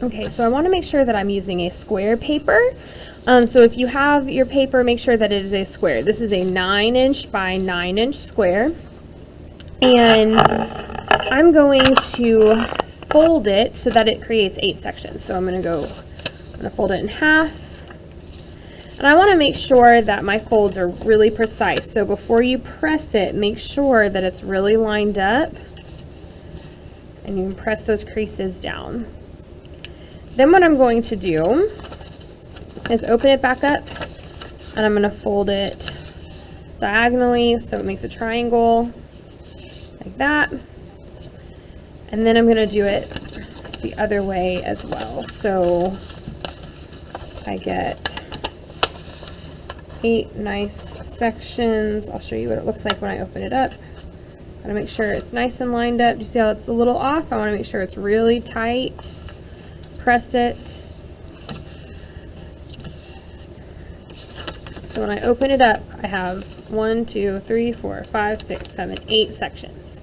Okay, so I want to make sure that I'm using a square paper. So if you have your paper, make sure that it is a square. This is a 9" by 9" square. And I'm going to fold it so that it creates 8 sections. So I'm going to fold it in half. And I want to make sure that my folds are really precise. So before you press it, make sure that it's really lined up. And you can press those creases down. Then what I'm going to do is open it back up, and I'm going to fold it diagonally so it makes a triangle like that. And then I'm going to do it the other way as well. So I get 8 nice sections. I'll show you what it looks like when I open it up. I want to make sure it's nice and lined up. Do you see how it's a little off? I want to make sure it's really tight. Press it. So when I open it up, I have 1, 2, 3, 4, 5, 6, 7, 8 sections.